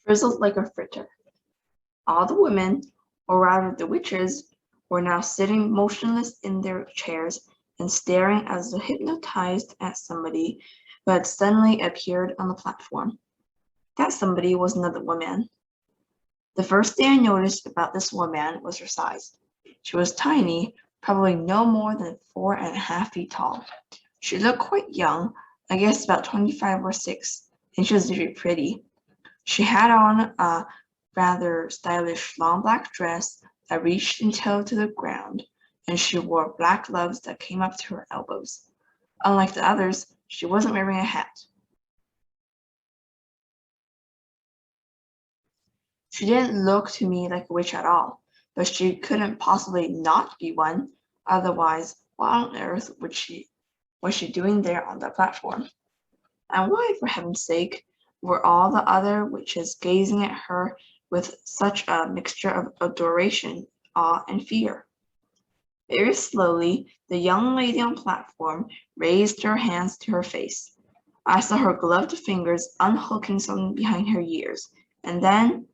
frizzled like a fritter. All the women, or rather the witches, were now sitting motionless in their chairs and staring as though hypnotized at somebody who had suddenly appeared on the platform. That somebody was another woman. The first thing I noticed about this woman was her size. She was tiny, probably no more than 4.5 feet tall. She looked quite young, I guess about 25 or 6, and she was very pretty. She had on a rather stylish long black dress that reached until to the ground, and she wore black gloves that came up to her elbows. Unlike the others, she wasn't wearing a hat. She didn't look to me like a witch at all, but she couldn't possibly not be one. Otherwise, what on earth was she doing there on the platform? And why, for heaven's sake, were all the other witches gazing at her with such a mixture of adoration, awe, and fear? Very slowly, the young lady on the platform raised her hands to her face. I saw her gloved fingers unhooking something behind her ears, and then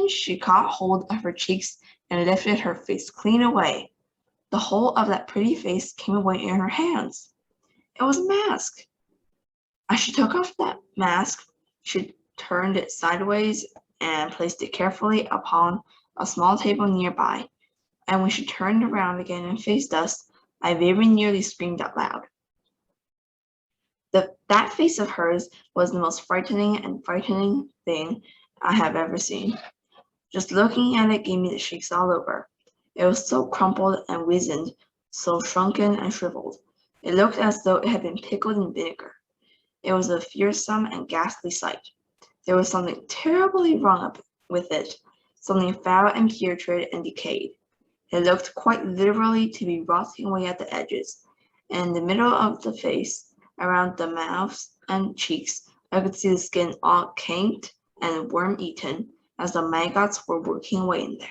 she caught hold of her cheeks and lifted her face clean away. The whole of that pretty face came away in her hands. It was a mask. As she took off that mask, she turned it sideways and placed it carefully upon a small table nearby. And when she turned around again and faced us, I very nearly screamed out loud. That face of hers was the most frightening thing I have ever seen. Just looking at it gave me the shakes all over. It was so crumpled and wizened, so shrunken and shriveled. It looked as though it had been pickled in vinegar. It was a fearsome and ghastly sight. There was something terribly wrong with it, something foul and putrid and decayed. It looked quite literally to be rotting away at the edges. And in the middle of the face, around the mouth and cheeks, I could see the skin all canked and worm-eaten, as the maggots were working away in there.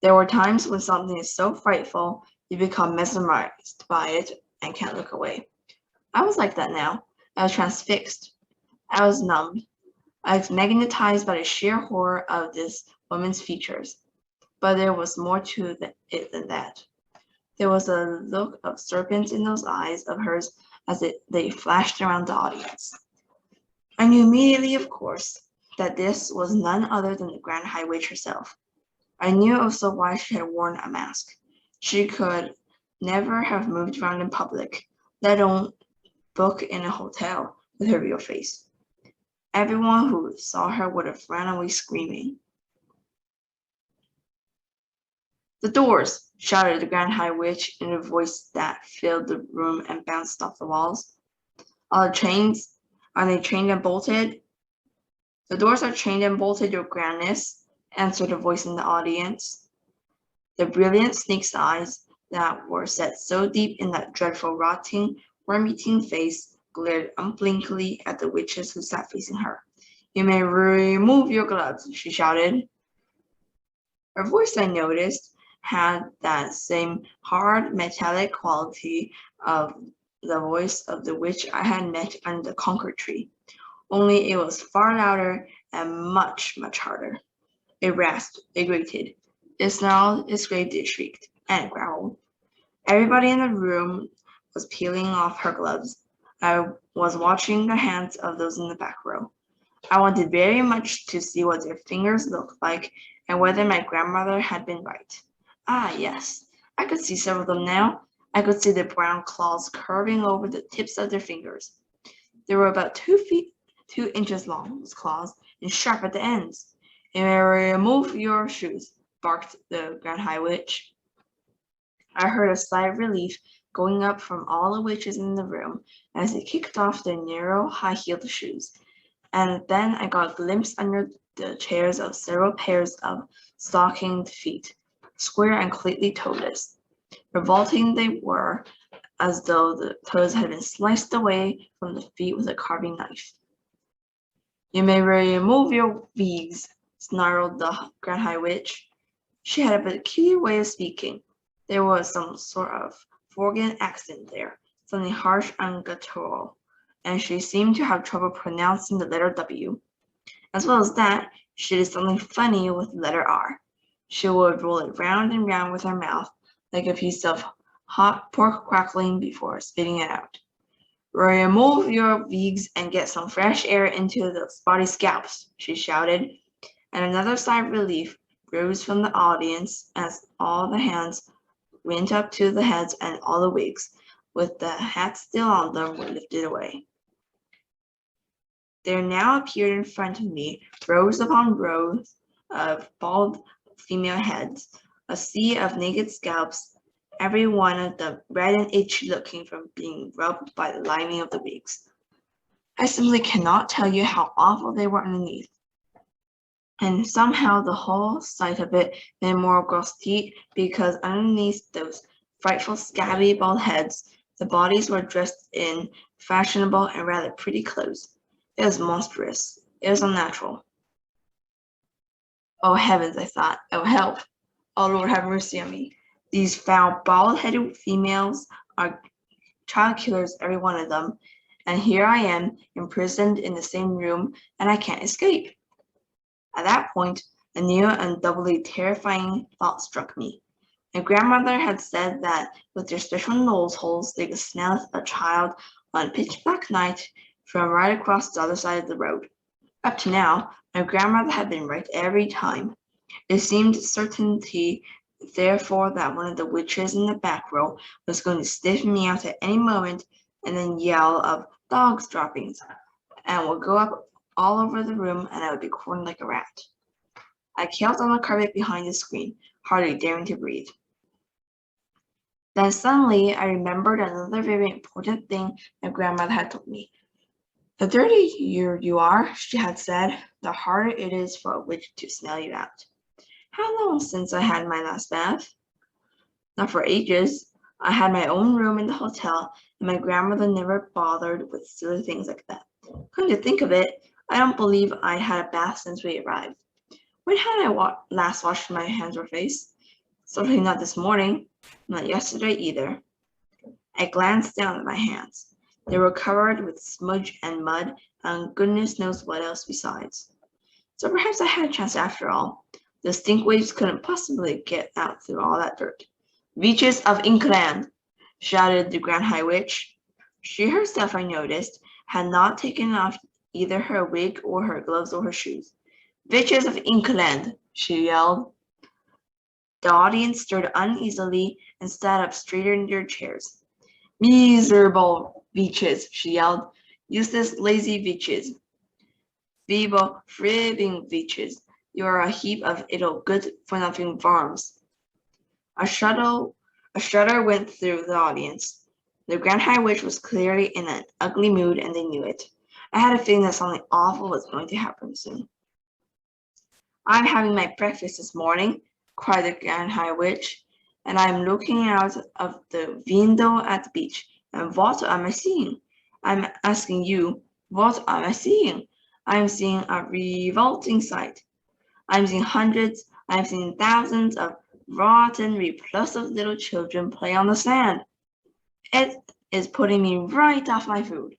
There were times when something is so frightful, you become mesmerized by it and can't look away. I was like that now. I was transfixed. I was numbed. I was magnetized by the sheer horror of this woman's features. But there was more to it than that. There was a look of serpent in those eyes of hers as they flashed around the audience. I knew immediately, of course, that this was none other than the Grand High Witch herself. I knew also why she had worn a mask. She could never have moved around in public, let alone book in a hotel with her real face. Everyone who saw her would have run away screaming. "The doors!" shouted the Grand High Witch in a voice that filled the room and bounced off the walls. "Are they chained and bolted?" "The doors are chained and bolted, your grandness," answered a voice in the audience. The brilliant snake's eyes that were set so deep in that dreadful rotting, worm-eating face glared unblinkingly at the witches who sat facing her. "You may remove your gloves," she shouted. Her voice, I noticed, had that same hard, metallic quality of the voice of the witch I had met under the concord tree, only it was far louder and much, much harder. It rasped, it grated, it snarled, it scraped, it shrieked, and it growled. Everybody in the room was peeling off her gloves. I was watching the hands of those in the back row. I wanted very much to see what their fingers looked like and whether my grandmother had been right. Ah, yes, I could see several of them now. I could see the brown claws curving over the tips of their fingers. They were about 2 inches long, those claws, and sharp at the ends. "You may remove your shoes," barked the Grand High Witch. I heard a sigh of relief going up from all the witches in the room as they kicked off their narrow, high-heeled shoes, and then I got a glimpse under the chairs of several pairs of stockinged feet, square and completely toeless. Revolting they were, as though the toes had been sliced away from the feet with a carving knife. "You may remove your wigs," snarled the Grand High Witch. She had a peculiar way of speaking. There was some sort of foreign accent there, something harsh and guttural, and she seemed to have trouble pronouncing the letter W. As well as that, she did something funny with the letter R. She would roll it round and round with her mouth, like a piece of hot pork crackling before spitting it out. Remove your wigs and get some fresh air into those body scalps, she shouted, and another sigh of relief rose from the audience as all the hands went up to the heads and all the wigs, with the hats still on them, were lifted away. There now appeared in front of me rows upon rows of bald female heads, a sea of naked scalps, every one of them red and itchy looking from being rubbed by the lining of the wigs. I simply cannot tell you how awful they were underneath. And somehow the whole sight of it made more gross because underneath those frightful scabby bald heads, the bodies were dressed in fashionable and rather pretty clothes. It was monstrous. It was unnatural. Oh heavens, I thought. Oh help. Oh Lord, have mercy on me. These foul, bald-headed females are child killers, every one of them. And here I am, imprisoned in the same room, and I can't escape. At that point, a new and doubly terrifying thought struck me. My grandmother had said that with their special nose holes, they could smell a child on a pitch-black night from right across the other side of the road. Up to now, my grandmother had been right every time. It seemed certainty, therefore, that one of the witches in the back row was going to stiffen me out at any moment and then yell of dogs droppings, and would go up all over the room, and I would be cornered like a rat. I knelt on the carpet behind the screen, hardly daring to breathe. Then suddenly I remembered another very important thing my grandmother had told me. The dirtier you are, she had said, the harder it is for a witch to smell you out. How long since I had my last bath? Not for ages. I had my own room in the hotel, and my grandmother never bothered with silly things like that. Come to think of it, I don't believe I had a bath since we arrived. When had I last washed my hands or face? Certainly not this morning, not yesterday either. I glanced down at my hands. They were covered with smudge and mud, and goodness knows what else besides. So perhaps I had a chance after all. The stink waves couldn't possibly get out through all that dirt. Witches of Inkland, shouted the Grand High Witch. She herself, I noticed, had not taken off either her wig or her gloves or her shoes. Witches of Inkland, she yelled. The audience stirred uneasily and sat up straighter in their chairs. Miserable witches, she yelled. Useless, lazy witches. Feeble, fribbing witches. You are a heap of idle, good-for-nothing worms. A shudder went through the audience. The Grand High Witch was clearly in an ugly mood, and they knew it. I had a feeling that something awful was going to happen soon. I'm having my breakfast this morning, cried the Grand High Witch, and I'm looking out of the window at the beach. And what am I seeing? I'm asking you, what am I seeing? I'm seeing a revolting sight. I'm seeing hundreds, I'm seeing thousands of rotten, repulsive little children play on the sand. It is putting me right off my food.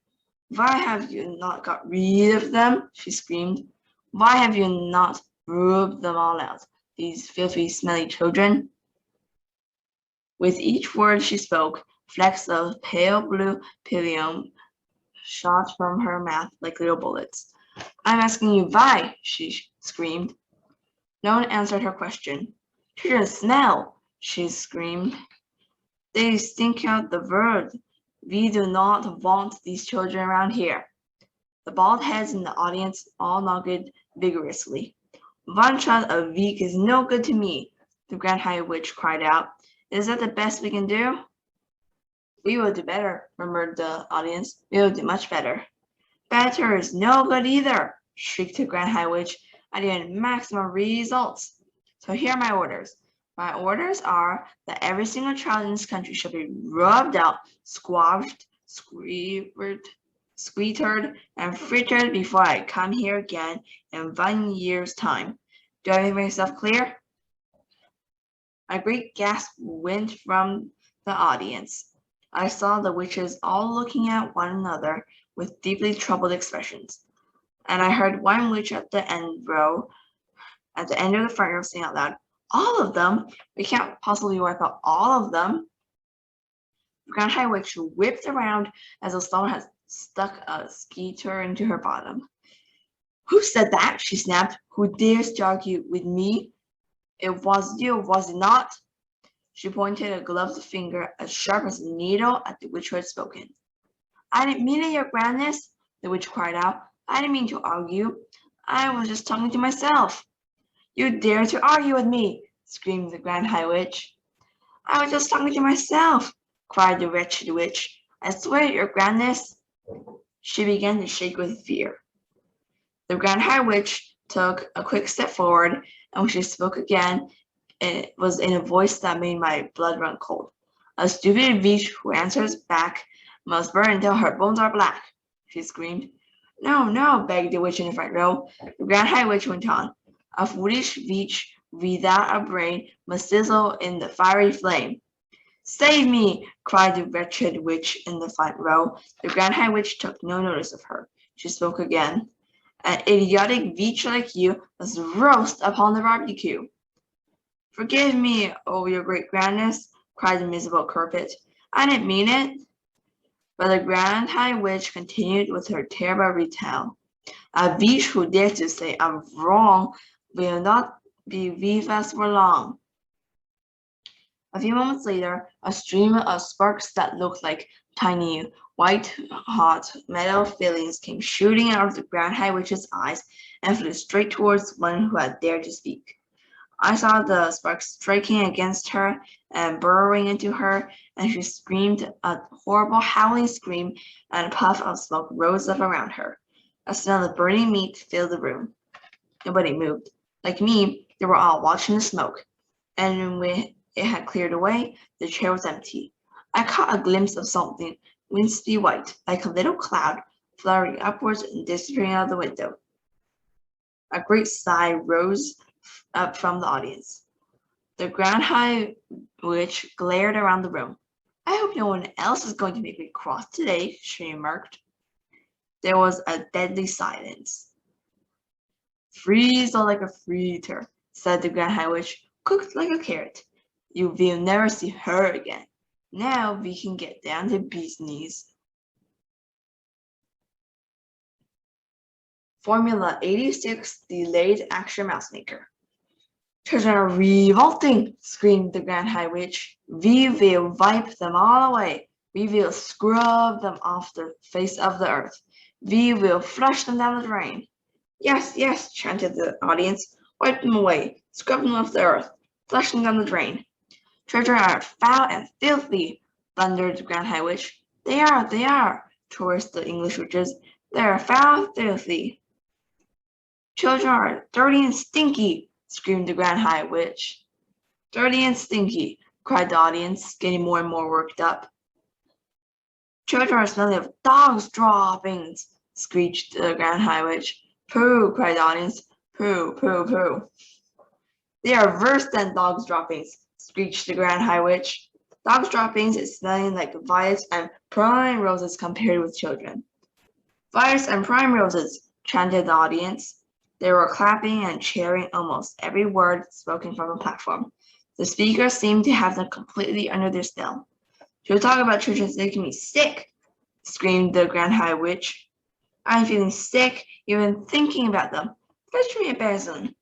Why have you not got rid of them? She screamed. Why have you not rubbed them all out, these filthy, smelly children? With each word she spoke, flecks of pale blue psyllium shot from her mouth like little bullets. I'm asking you why, she screamed. No one answered her question. Children smell, she screamed. They stink out the world. We do not want these children around here. The bald heads in the audience all nodded vigorously. One child a week is no good to me, the Grand High Witch cried out. Is that the best we can do? We will do better, murmured the audience. We will do much better. Better is no good either, shrieked the Grand High Witch. I need maximum results. So here are my orders. My orders are that every single child in this country shall be rubbed out, squashed, squeetered, and frittered before I come here again in 1 year's time. Do I make myself clear? A great gasp went from the audience. I saw the witches all looking at one another with deeply troubled expressions. And I heard one witch at the end of the front row saying out loud, "All of them? We can't possibly wipe out all of them." The Grand High Witch whipped around as though someone had stuck a skeeter into her bottom. "Who said that?" she snapped. "Who dares to argue with me? It was you, was it not?" She pointed a gloved finger as sharp as a needle at the witch who had spoken. "I didn't mean it, your grandness," the witch cried out. "I didn't mean to argue. I was just talking to myself." "You dare to argue with me!" screamed the Grand High Witch. "I was just talking to myself," cried the wretched witch. "I swear, your grandness." She began to shake with fear. The Grand High Witch took a quick step forward, and when she spoke again, it was in a voice that made my blood run cold. "A stupid witch who answers back must burn until her bones are black," she screamed. "No, no," begged the witch in the front row. The Grand High Witch went on. "A foolish witch without a brain must sizzle in the fiery flame." "Save me!" cried the wretched witch in the front row. The Grand High Witch took no notice of her. She spoke again. "An idiotic witch like you must roast upon the barbecue." "Forgive me, oh your great grandness," cried the miserable culprit. "I didn't mean it." But the Grand High Witch continued with her terrible retale. "A witch who dares to say I'm wrong will not be with us for long." A few moments later, a stream of sparks that looked like tiny, white-hot metal fillings came shooting out of the Grand High Witch's eyes and flew straight towards one who had dared to speak. I saw the sparks striking against her and burrowing into her, and she screamed a horrible howling scream, and a puff of smoke rose up around her. A smell of burning meat filled the room. Nobody moved. Like me, they were all watching the smoke, and when it had cleared away, the chair was empty. I caught a glimpse of something wispy white, like a little cloud, fluttering upwards and disappearing out of the window. A great sigh rose up from the audience. The Grand High Witch glared around the room. "I hope no one else is going to make me cross today," she remarked. There was a deadly silence. "Freeze like a fritter," said the Grand High Witch, "cooked like a carrot. You will never see her again. Now we can get down to business." Formula 86 Delayed Action Mouse Maker. "Children are revolting," screamed the Grand High Witch. "We will wipe them all away. We will scrub them off the face of the earth. We will flush them down the drain." "Yes, yes," chanted the audience. "Wipe them away. Scrub them off the earth. Flush them down the drain." "Children are foul and filthy," thundered the Grand High Witch. They are," chorused the English witches. "They are foul and filthy." "Children are dirty and stinky," screamed the Grand High Witch. "Dirty and stinky," cried the audience, getting more and more worked up. "Children are smelling of dogs' droppings," screeched the Grand High Witch. "Pooh," cried the audience. "Pooh, pooh, pooh." "They are worse than dogs' droppings," screeched the Grand High Witch. "Dogs' droppings is smelling like violets and prime roses compared with children." "Violets and prime roses," chanted the audience. They were clapping and cheering almost every word spoken from the platform. The speakers seemed to have them completely under their spell. "To talk about children is making me sick," screamed the Grand High Witch. "I'm feeling sick even thinking about them. Fetch me a basin."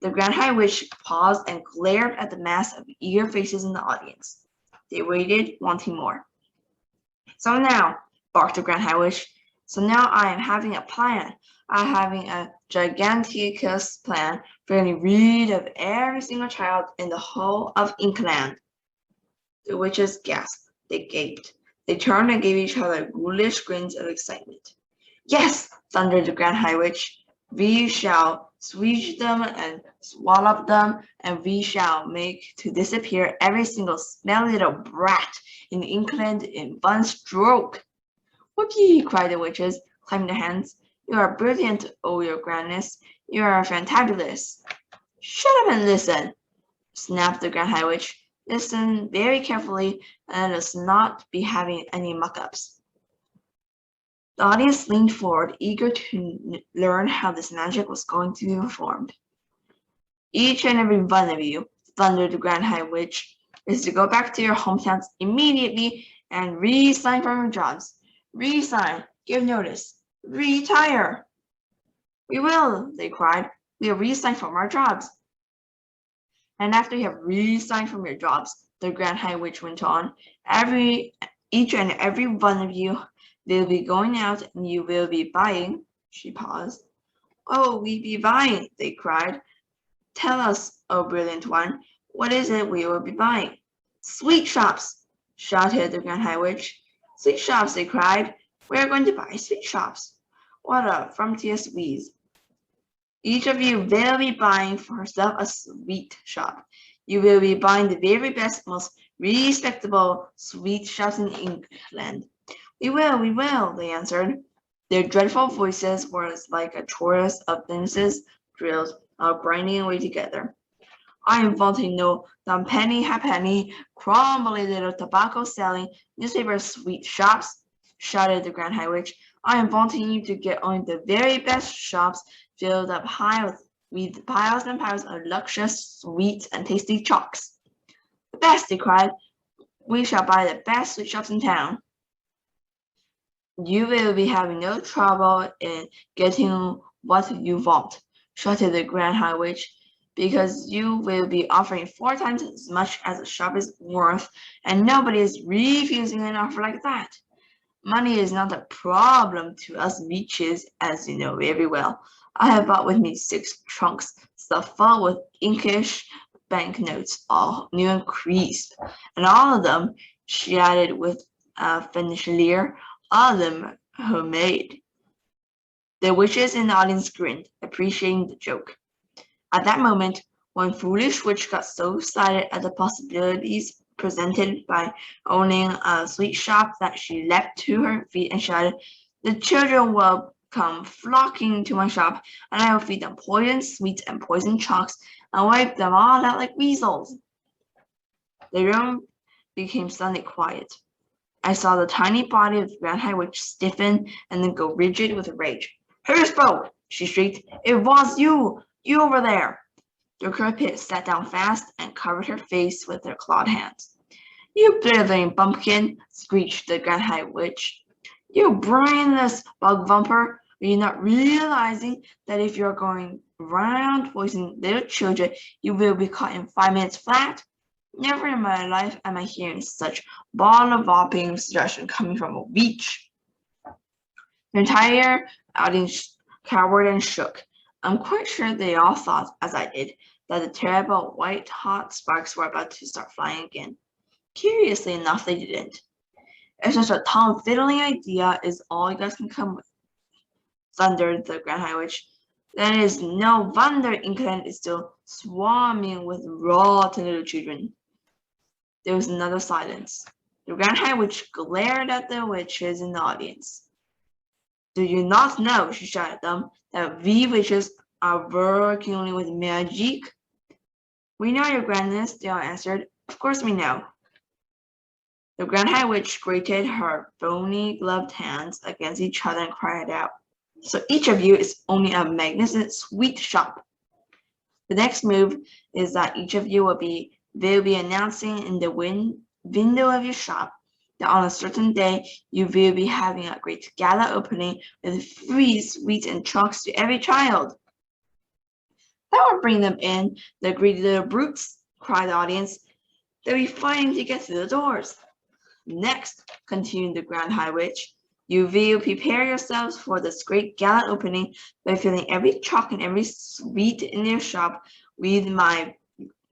The Grand High Witch paused and glared at the mass of eager faces in the audience. They waited, wanting more. "So now," barked the Grand High Witch, "so now I am having a plan. I'm having a giganticus plan for getting rid of every single child in the whole of Inkland." The witches gasped. They gaped. They turned and gave each other ghoulish grins of excitement. "Yes," thundered the Grand High Witch. "We shall squeeze them and swallow them, and we shall make to disappear every single smelly little brat in England in one stroke." "Whoopee!" cried the witches, clapping their hands. "You are brilliant, oh your grandness. You are fantabulous." "Shut up and listen," snapped the Grand High Witch. "Listen very carefully, and let us not be having any muck-ups. The audience leaned forward, eager to learn how this magic was going to be performed. Each and every one of you, thundered the Grand High Witch, is to go back to your hometowns immediately and resign from your jobs. Resign, give notice, retire. We will, they cried. We will resign from our jobs. And after you have resigned from your jobs, the Grand High Witch went on, each and every one of you will be going out and you will be buying. She paused. Oh, we be buying, they cried. Tell us, oh brilliant one, what is it we will be buying? Sweet shops, shouted the Grand High Witch. Sweet shops, they cried. We are going to buy sweet shops. What a frumptuous wheeze. Each of you will be buying for herself a sweet shop. You will be buying the very best, most respectable sweet shops in England. We will, they answered. Their dreadful voices were like a chorus of dentist's drills, all grinding away together. I am wanting no dumb penny halfpenny, crumbly little tobacco-selling, newspaper-sweet shops, shouted the Grand High Witch. I am wanting you to get only the very best shops filled up high with piles and piles of luscious, sweet, and tasty chocks. The best, they cried. We shall buy the best sweet shops in town. You will be having no trouble in getting what you want, shouted the Grand High Witch, because you will be offering 4 times as much as the shop is worth, and nobody is refusing an offer like that. Money is not a problem to us witches, as you know very well. I have brought with me 6 trunks stuffed full with inkish banknotes, all new and creased, and all of them, she added with a finished leer, all of them homemade. The witches in the audience grinned, appreciating the joke. At that moment, one foolish witch got so excited at the possibilities presented by owning a sweet shop that she leapt to her feet and shouted, "The children will come flocking to my shop, and I will feed them poisoned sweets and poisoned chalks and wipe them all out like weasels." The room became suddenly quiet. I saw the tiny body of the Grand High Witch stiffen and then go rigid with rage. "Who spoke?" she shrieked. "It was you! You over there!" The Pit sat down fast and covered her face with her clawed hands. "You blithering bumpkin!" screeched the Grand High Witch. "You brainless bug vumper! Are you not realizing that if you're going round poisoning little children, you will be caught in 5 minutes flat? Never in my life am I hearing such ball-of-whopping suggestion coming from a witch." The entire audience cowered and shook. I'm quite sure they all thought, as I did, that the terrible white-hot sparks were about to start flying again. Curiously enough, they didn't. "If such a tom-fiddling idea is all you guys can come with," thundered the Grand High Witch, "then it is no wonder England is still swarming with rotten little children." There was another silence. The Grand High Witch glared at the witches in the audience. "Do you not know," she shouted at them, "that we witches are working only with magic?" "We know, your grandness," they all answered. "Of course we know." The Grand High Witch grated her bony gloved hands against each other and cried out, "So each of you is owning a magnificent sweet shop. The next move is that each of you will be announcing in the window of your shop that on a certain day you will be having a great gala opening with free sweets and chalks to every child." "That won't bring them in, the greedy little brutes," cried the audience. "They'll be fighting to get through the doors." "Next," continued the Grand High Witch, "you will prepare yourselves for this great gala opening by filling every chalk and every sweet in your shop with my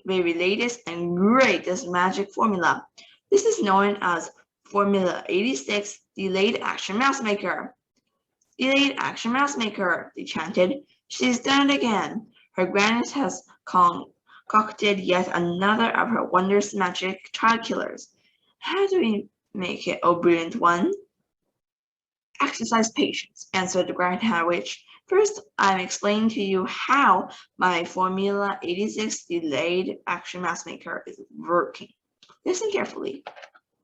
very latest and greatest magic formula. This is known as Formula 86, Delayed Action Mouse Maker." "Delayed Action Mouse Maker," they chanted. "She's done it again. Her grandness has concocted yet another of her wondrous magic child killers. How do we make it, oh brilliant one?" "Exercise patience," answered the Grand High Witch. "First, I'm explaining to you how my Formula 86 Delayed Action Mouse Maker is working. Listen carefully."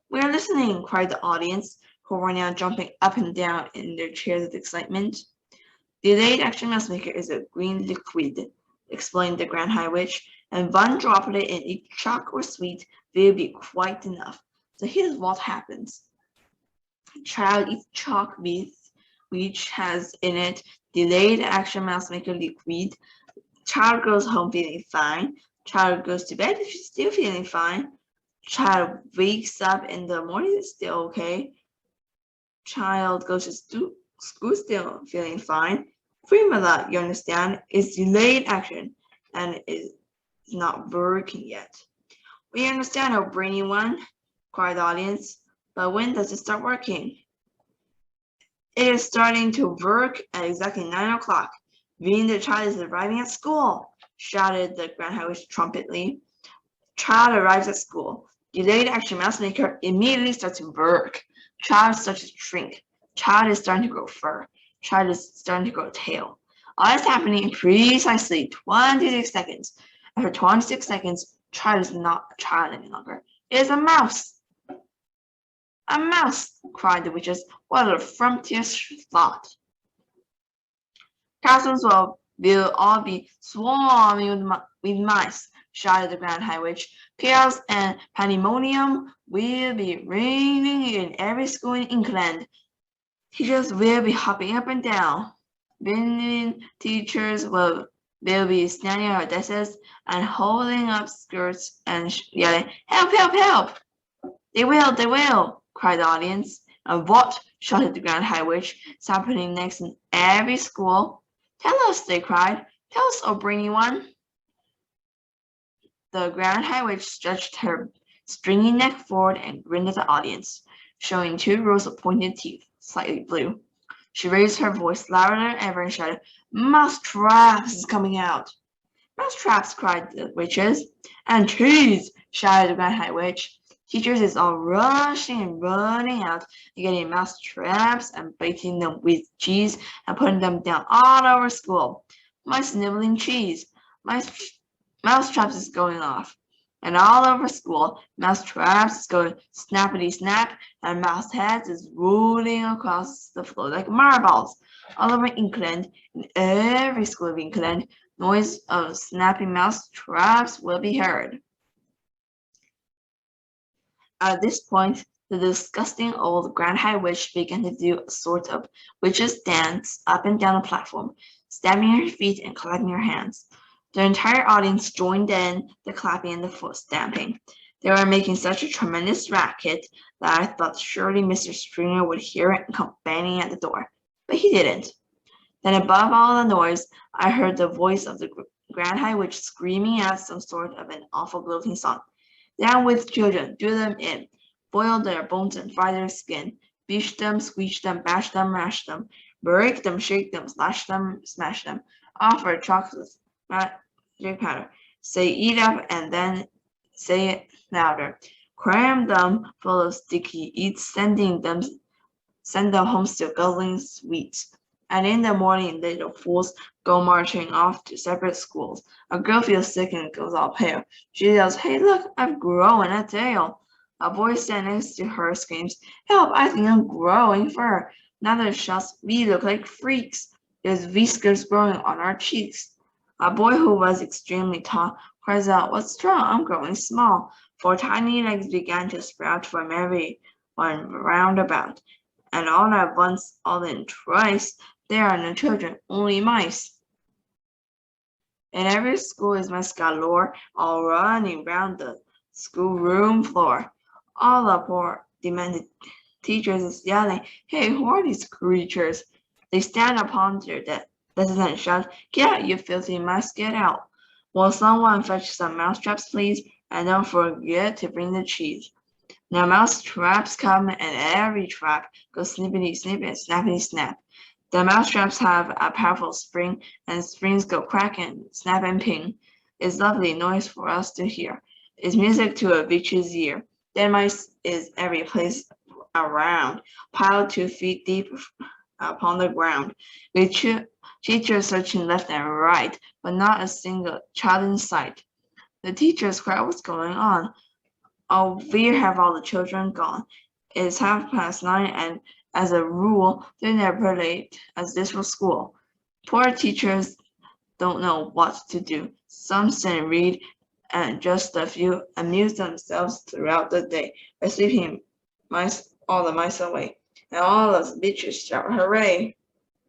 "We are listening," cried the audience, who were now jumping up and down in their chairs with excitement. Delayed action mouse maker is a green liquid, explained the Grand High Witch, and one droplet in each chalk or sweet will be quite enough. So here's what happens. Child eats chalk which has in it delayed action mouse maker liquid. Child goes home feeling fine. Child goes to bed still feeling fine. Child wakes up in the morning still okay. Child goes to school still feeling fine. Formula, you understand, is delayed action and is not working yet. We understand, oh brainy one, cried the audience, but when does it start working? It is starting to work at exactly 9 o'clock. Meaning the child is arriving at school, shouted the Grand High Witch trumpetly. Child arrives at school. Delayed action mouse maker immediately starts to work. Child starts to shrink. Child is starting to grow fur. Child is starting to grow tail. All is happening in precisely 26 seconds. After 26 seconds, child is not a child any longer. It is a mouse. A mouse, cried the witches. What a frumptuous thought. Castles will all be swarming with mice, shouted the Grand High Witch. Chaos and pandemonium will be reigning in every school in England. Teachers will be hopping up and down. Bending teachers will be standing on their desks and holding up skirts and yelling, "Help, help, help!" They will, cried the audience. And what? Shouted the Grand High Witch. It's happening next in every school. Tell us, they cried. Tell us, oh brainy one. The Grand High Witch stretched her stringy neck forward and grinned at the audience, showing 2 rows of pointed teeth, slightly blue. She raised her voice louder than ever and shouted, "Mouse traps is coming out." "Mouse traps," cried the witches. "And cheese," shouted the Grand High Witch. Teachers is all rushing and running out and getting mouse traps and baiting them with cheese and putting them down all over school. Mice nibbling cheese. Mouse traps is going off. And all over school, mouse traps is going snappity snap, and mouse heads is rolling across the floor like marbles. All over England, in every school of England, noise of snapping mouse traps will be heard. At this point, the disgusting old Grand High Witch began to do a sort of witch's dance up and down the platform, stamping her feet and clapping her hands. The entire audience joined in the clapping and the foot stamping. They were making such a tremendous racket that I thought surely Mr. Stringer would hear it and come banging at the door. But he didn't. Then above all the noise, I heard the voice of the Grand High Witch screaming out some sort of an awful gloating song. "Down with children, do them in, boil their bones and fry their skin, beach them, squeeze them, bash them, mash them, break them, shake them, slash them, smash them, offer chocolates, magic powder, say eat up and then say it louder, cram them full of sticky eats, send them home still guzzling sweets. And in the morning, little fools go marching off to separate schools. A girl feels sick and goes all pale. She yells, 'Hey, look, I've grown a tail.' A boy standing next to her screams, 'Help, I think I'm growing fur.' Another shouts, 'We look like freaks. There's whiskers growing on our cheeks.' A boy who was extremely tall cries out, 'What's wrong? I'm growing small.' 4 tiny legs began to sprout from every one round about. And all at once, all in twice, there are no children, only mice. In every school is mice galore, all running round the schoolroom floor. All the poor demanded teachers is yelling, 'Hey, who are these creatures?' They stand upon their desks and shout, 'Get out, you filthy mice, get out. Will someone fetch some mouse traps, please? And don't forget to bring the cheese.' Now mouse traps come, and every trap goes snippity snip and snappity snap. The mouse traps have a powerful spring, and springs go crack and snap and ping. It's lovely noise for us to hear. It's music to a witch's ear. Dead mice is every place around, piled 2 feet deep upon the ground. With teachers searching left and right, but not a single child in sight. The teachers cry, 'What's going on? Oh, where have all the children gone? It's 9:30, and as a rule, they're never late, as this was school. Poor teachers don't know what to do. Some sit and read, and just a few amuse themselves throughout the day by sleeping all the mice away. And all the bitches shout hooray!